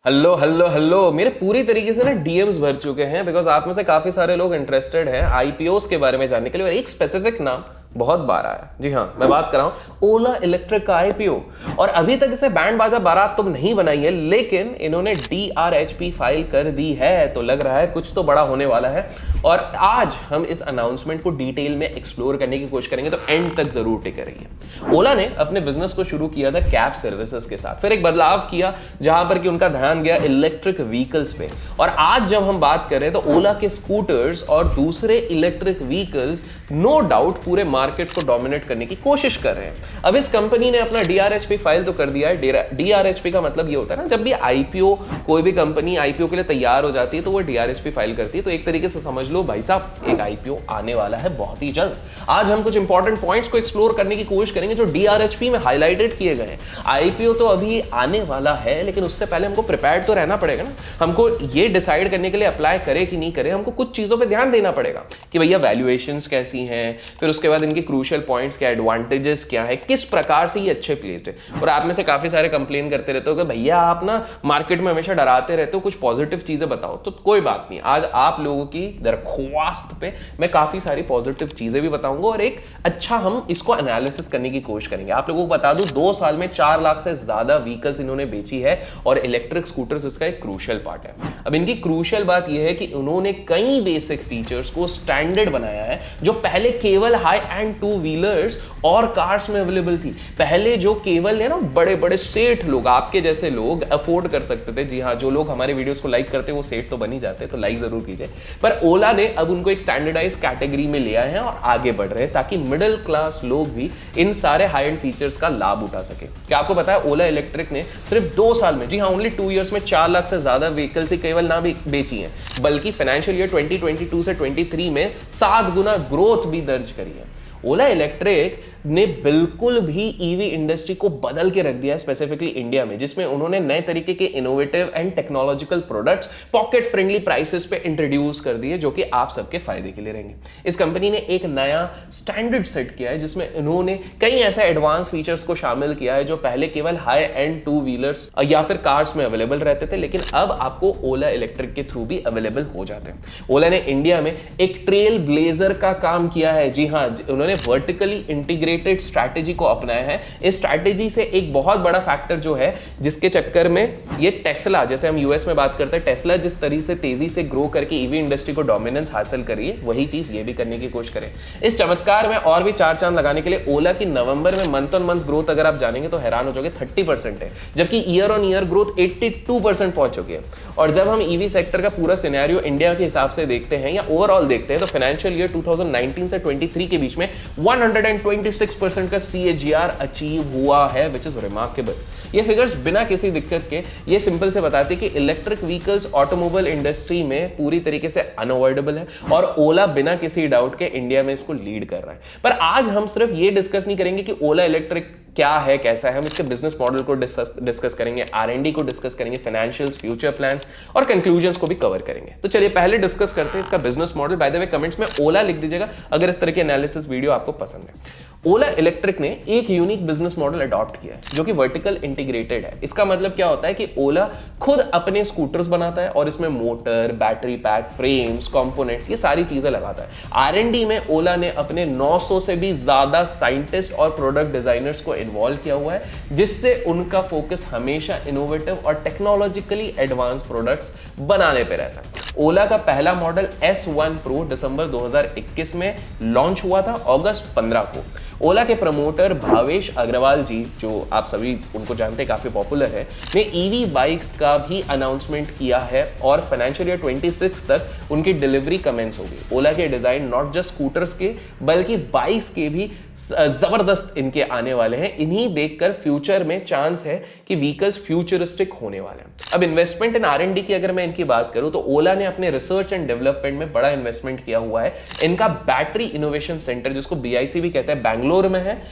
Hello hello hello, मेरे पूरी तरीके से ना डीएम्स भर चुके हैं बिकॉज आप में से काफी सारे लोग इंटरेस्टेड हैं आईपीओस के बारे में जानने के लिए। और एक स्पेसिफिक नाम बहुत बार आया। जी हाँ, मैं बात कर रहा हूं ओला इलेक्ट्रिक का आईपीओ। और अभी तक इसने बैंड बाजा बारात तो नहीं बनाई है, लेकिन इन्होंने डीआरएचपी फाइल कर दी है, तो लग रहा है कुछ तो बड़ा होने वाला है। और आज हम इस अनाउंसमेंट को डिटेल में एक्सप्लोर करने की कोशिश करेंगे, तो एंड तक जरूर टिके रहिए। ओला ने अपने बिजनेस को शुरू किया था कैब सर्विसेज के साथ, फिर एक बदलाव किया जहां पर कि उनका ध्यान गया इलेक्ट्रिक व्हीकल्स पे। और आज जब हम बात करें तो ओला के स्कूटर्स और दूसरे इलेक्ट्रिक व्हीकल्स नो डाउट पूरे मार्केट को डोमिनेट करने की कोशिश कर रहे हैं। अब इस कंपनी ने अपना डीआरएचपी फाइल तो कर दिया है। डीआरएचपी का मतलब ये होता है ना, जब भी आईपीओ, कोई भी कंपनी आईपीओ के लिए तैयार हो जाती है तो वो डीआरएचपी फाइल करती है। तो एक तरीके से समझ लो भाई साहब, एक आईपीओ आने वाला है बहुत ही जल्द। आज हम कुछ इंपॉर्टेंट पॉइंट्स को एक्सप्लोर करने की कोशिश करेंगे जो डीआरएचपी में हाईलाइटेड किए गए हैं। आईपीओ तो अभी आने वाला है, लेकिन उससे पहले हमको प्रिपेयर्ड तो रहना पड़ेगा ना। हमको ये डिसाइड करने के लिए अप्लाई करे कि नहीं करे, हमको कुछ चीजों पे ध्यान देना पड़ेगा कि भैया वैल्यूएशंस कैसी हैं, फिर उसके बाद इनके क्रूशियल पॉइंट्स क्या, एडवांटेजेस क्या है, किस प्रकार से ये अच्छे प्लेस्ड है। और आप में से काफी सारे कंप्लेन करते रहते हो कि भैया आप ना मार्केट में हमेशा डराते रहते हो, कुछ पॉजिटिव चीजें बताओ। तो कोई बात नहीं, आज आप लोगों की दरख्वास्त पे मैं काफी सारी पॉजिटिव चीजें भी बताऊंगा और एक अच्छा हम इसको एनालिसिस करने की कोशिश करेंगे। आप लोगों को बता दूं, 2 साल में 4 लाख से ज्यादा व्हीकल्स इन्होंने बेची है और इलेक्ट्रिक स्कूटर्स इसका एक क्रूशियल पार्ट है। अब इनकी क्रूशियल बात यह है कि उन्होंने कई बेसिक फीचर्स को स्टैंडर्ड बनाया है जो पहले केवल हाई एंड 2 व्हीलर्स और कार्स में अवेलेबल थी। पहले जो केवल है ना बड़े बड़े सेठ लोग, आपके जैसे लोग अफोर्ड कर सकते थे। जी हाँ, जो लोग हमारे वीडियोस को लाइक करते हैं वो सेठ तो बन ही जाते हैं, तो लाइक जरूर कीजिए। पर ओला ने अब उनको एक स्टैंडर्डाइज कैटेगरी में ले आए हैं और आगे बढ़ रहे हैं ताकि मिडिल क्लास लोग भी इन सारे हाई एंड फीचर्स का लाभ उठा सके। क्या आपको पता है ओला इलेक्ट्रिक ने सिर्फ 2 साल में, जी हाँ ओनली 2 इयर्स में 4 लाख से ज्यादा व्हीकल्स ही केवल ना बेची हैं, बल्कि फाइनेंशियल ईयर 2022 से 23 में 7 गुना ग्रोथ भी दर्ज करी है। ओला इलेक्ट्रिक ने बिल्कुल भी ईवी इंडस्ट्री को बदल के रख दिया है, स्पेसिफिकली इंडिया में, जिसमें उन्होंने नए तरीके के innovative and technological products pocket friendly prices पे इंट्रोड्यूस कर दिए, जो कि आप सबके फायदे के लिए रहेंगे। इस कंपनी ने एक नया स्टैंडर्ड सेट किया है जिसमें इन्होंने कई ऐसे एडवांस फीचर्स को शामिल किया है जो पहले केवल हाई एंड 2 व्हीलर्स या फिर कार्स में अवेलेबल रहते थे, लेकिन अब आपको ओला इलेक्ट्रिक के थ्रू भी अवेलेबल हो जाते हैं। ओला ने इंडिया में एक ट्रेल ब्लेजर का काम किया है। जी हाँ, उन्होंने वर्टिकली इंटीग्रेटेड स्ट्रैटेजी को अपनाया है। इस स्ट्रैटेजी से एक बहुत बड़ा फैक्टर जो है, जिसके चक्कर में ये टेस्ला, जैसे हम यूएस में बात करते हैं, टेस्ला जिस तरीके से तेजी से ग्रो करके ईवी इंडस्ट्री को डोमिनेंस हासिल करी है, वही चीज ये भी करने की कोशिश करें। इस चमत्कार में और भी 4 चांद लगाने के लिए ओला की नवंबर में मंथ ऑन मंथ ग्रोथ अगर आप जानेंगे तो हैरान हो जाओगे, 30% है, जबकि ईयर ऑन ईयर ग्रोथ 82% पहुंच चुकी है। और जब हम ईवी सेक्टर का पूरा सिनेरियो इंडिया के हिसाब से देखते हैं या ओवरऑल देखते हैं, तो फाइनेंशियल ईयर 2019 से 23 के बीच में 126% का CAGR अचीव हुआ है, विच इज रिमार्केबल। ये फिगर्स बिना किसी दिक्कत के ये सिंपल से बताते हैं कि इलेक्ट्रिक व्हीकल्स ऑटोमोबाइल इंडस्ट्री में पूरी तरीके से अनअवॉइडेबल है और ओला बिना किसी डाउट के इंडिया में इसको लीड कर रहा है। पर आज हम सिर्फ ये डिस्कस नहीं करेंगे कि ओला इलेक्ट्रिक क्या है, कैसा है, हम इसके बिजनेस मॉडल को डिस्कस करेंगे, R&D को डिस्कस करेंगे, फाइनेंशियल्स, फ्यूचर प्लान्स और कंक्लूजन्स को भी कवर करेंगे। तो चलिए पहले डिस्कस करते हैं इसका business model. By the way comments में ओला लिख दीजिएगा अगर इस तरह के एनालिसिस वीडियो आपको पसंद है। ओला इलेक्ट्रिक ने एक यूनिक बिजनेस मॉडल अडॉप्ट किया है जो कि वर्टिकल इंटीग्रेटेड है। इसका मतलब क्या होता है कि ओला खुद अपने स्कूटर्स बनाता है और इसमें motor, battery pack, frames, components, ये सारी चीजें लगाता है। R&D में ओला ने अपने 900 से भी ज्यादा साइंटिस्ट और प्रोडक्ट डिजाइनर्स को इन्वॉल्व किया हुआ है, जिससे उनका फोकस हमेशा इनोवेटिव और टेक्नोलॉजिकली एडवांस प्रोडक्ट्स बनाने पे रहता है। ओला का पहला मॉडल S1 Pro दिसंबर 2021 में लॉन्च हुआ था, अगस्त 15 को। ओला के प्रमोटर भावेश अग्रवाल जी, जो आप सभी उनको जानते हैं, काफी पॉपुलर है, ने ईवी बाइक्स का भी अनाउंसमेंट किया है और फाइनेंशियल ईयर 26 तक उनकी डिलीवरी कमेंस होगी। ओला के डिजाइन नॉट जस्ट स्कूटर्स के बल्कि बाइक्स के भी जबरदस्त इनके आने वाले हैं। इन्हीं देखकर फ्यूचर में चांस है कि व्हीकल्स फ्यूचरिस्टिक होने वाले हैं। अब इन्वेस्टमेंट इन R&D की अगर मैं इनकी बात करूं तो ओला ने अपने रिसर्च एंड डेवलपमेंट में बड़ा इन्वेस्टमेंट किया हुआ है। इनका बैटरी इनोवेशन सेंटर, जिसको BIC भी कहते हैं, बैंगलोर में है,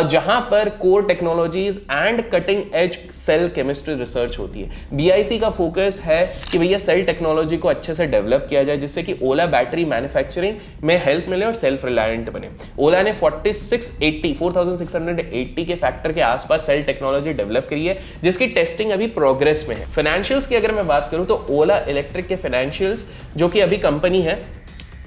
जहां पर core technologies and cutting edge cell chemistry research होती है। BIC का फोकस है कि भैया सेल टेक्नोलॉजी को अच्छे से डेवलप किया जाए, जिससे कि ओला बैटरी मैन्युफैक्चरिंग में हेल्प मिले और सेल्फ रिलायंट बने। ओला ने 4680 के फैक्टर के आसपास सेल टेक्नोलॉजी डेवलप करी है, जिसकी टेस्टिंग अभी प्रोग्रेस में है। फाइनेंशियल्स की अगर मैं बात करूं तो ओला इलेक्ट्रिक के फाइनेंशियल्स, जो कि अभी कंपनी है,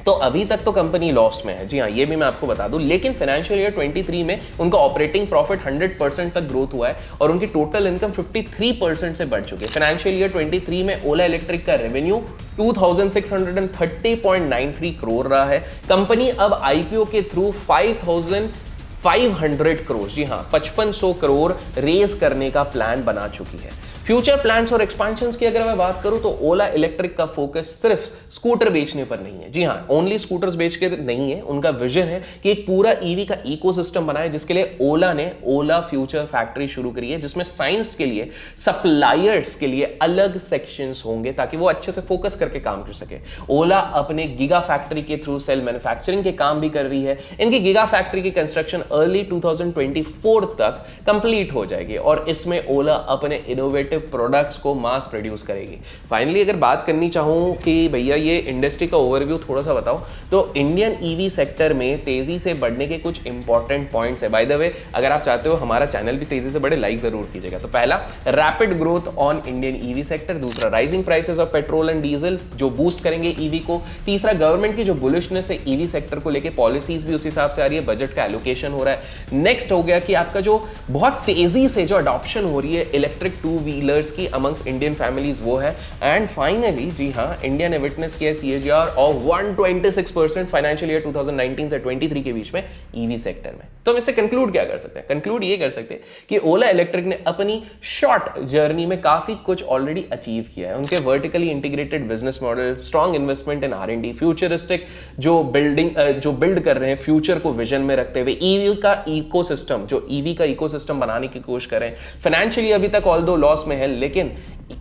तो अभी तक तो कंपनी लॉस में है, जी हाँ, ये भी मैं आपको बता दूं, लेकिन फाइनेंशियल ईयर 23 में उनका ऑपरेटिंग प्रॉफिट 100% तक ग्रोथ हुआ है और उनकी टोटल इनकम 53% से बढ़ चुकी है। फाइनेंशियल ईयर 23 में ओला इलेक्ट्रिक का रेवेन्यू 2630.93 करोड़ रहा है। कंपनी अब IPO के थ्रू 5500 करोड़, जी हाँ, 5500 करोड़ रेज करने का प्लान बना चुकी है। फ्यूचर प्लान्स और एक्सपेंशंस की अगर मैं बात करूं तो ओला इलेक्ट्रिक का फोकस सिर्फ स्कूटर बेचने पर नहीं है। जी हाँ, ओनली स्कूटर्स बेच के नहीं है, उनका विजन है कि एक पूरा ईवी का इकोसिस्टम बनाए, जिसके लिए ओला ने ओला फ्यूचर फैक्ट्री शुरू करी है, जिसमें साइंस के लिए, सप्लायर्स के लिए अलग सेक्शंस होंगे ताकि वो अच्छे से फोकस करके काम कर सके। ओला अपने गीगा फैक्ट्री के थ्रू सेल मैन्युफैक्चरिंग के काम भी कर रही है। इनकी गीगा फैक्ट्री की कंस्ट्रक्शन अर्ली 2024 तक कंप्लीट हो जाएगी और इसमें ओला अपने इनोवेटिव प्रोडक्ट्स को मास प्रोड्यूस करेगी। फाइनली अगर बात करनी चाहूं कि भैया ये इंडस्ट्री का ओवरव्यू थोड़ा सा बताओ, तो इंडियन ईवी सेक्टर में तेजी से बढ़ने के कुछ इंपॉर्टेंट पॉइंट्स है। बाय द वे, अगर आप चाहते हो हमारा चैनल भी तेजी से बढ़े, लाइक जरूर कीजिएगा। तो पहला, rapid growth on Indian EV sector. दूसरा, rising prices of petrol and diesel जो बूस्ट करेंगे ईवी को। तीसरा, गवर्नमेंट की जो बुलिशनेस है ईवी सेक्टर को लेके, पॉलिसीज भी उस हिसाब से आ रही है, बजट का एलोकेशन हो रहा है। नेक्स्ट हो गया कि आपका जो बहुत तेजी से जो अडॉप्शन हो रही है इलेक्ट्रिक टू व्हीलर्स की अमंग्स इंडियन फैमिलीज, वो है। एंड फाइनली, जी हाँ, इंडिया ने विटनेस किया CAGR ऑफ 126% फाइनेंशियल ईयर 2019 से 23 के बीच में ईवी सेक्टर में। तो हम इससे कंक्लूड क्या कर सकते हैं? कंक्लूड ये कर सकते हैं कि ओला इलेक्ट्रिक ने अपनी शॉर्ट जर्नी में काफी कुछ ऑलरेडी अचीव किया है। उनके vertically integrated business model, strong investment इन R&D, फ्यूचरिस्टिक जो बिल्ड कर रहे हैं, फ्यूचर को विजन में रखते हुए, ईवी का इकोसिस्टम, जो ईवी का इकोसिस्टम बनाने की कोशिश कर रहे हैं। फाइनेंशियली अभी तक ऑल्दो लॉस में है, लेकिन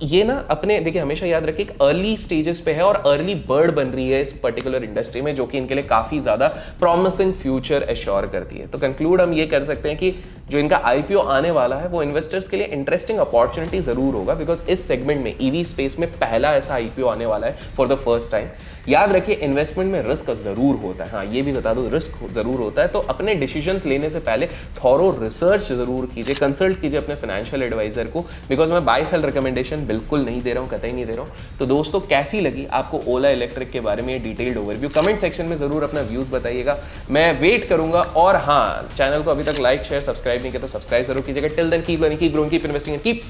ये ना अपने, देखिए, हमेशा याद रखिए, अर्ली स्टेजेस पे है और अर्ली बर्ड बन रही है इस पर्टिकुलर इंडस्ट्री में, जो कि इनके लिए काफी ज्यादा प्रॉमिसिंग फ्यूचर एश्योर करती है। तो कंक्लूड हम ये कर सकते हैं कि जो इनका IPO आने वाला है वो इन्वेस्टर्स के लिए इंटरेस्टिंग अपॉर्चुनिटी जरूर होगा, बिकॉज इस सेगमेंट में, ईवी स्पेस में पहला ऐसा IPO आने वाला है फॉर द फर्स्ट टाइम। याद रखिए, इन्वेस्टमेंट में रिस्क जरूर होता है, हाँ ये भी बता दो, रिस्क जरूर होता है। तो अपने डिसीजन लेने से पहले थॉरो रिसर्च जरूर कीजिए, कंसल्ट कीजिए अपने फाइनेंशियल एडवाइजर को, बिकॉज मैं बाय सेल रिकमेंडेशन बिल्कुल नहीं दे रहा हूं, कतई नहीं दे रहा हूं। तो दोस्तों, कैसी लगी आपको ओला इलेक्ट्रिक के बारे में डिटेल्ड ओवरव्यू? कमेंट सेक्शन में जरूर अपना व्यूज बताइएगा, मैं वेट करूंगा। और हाँ, चैनल को अभी तक लाइक, शेयर, सब्सक्राइब नहीं किया तो सब्सक्राइब जरूर कीजिएगा। Till then keep learning, keep growing, keep investing and keep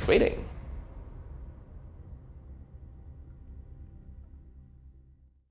trading.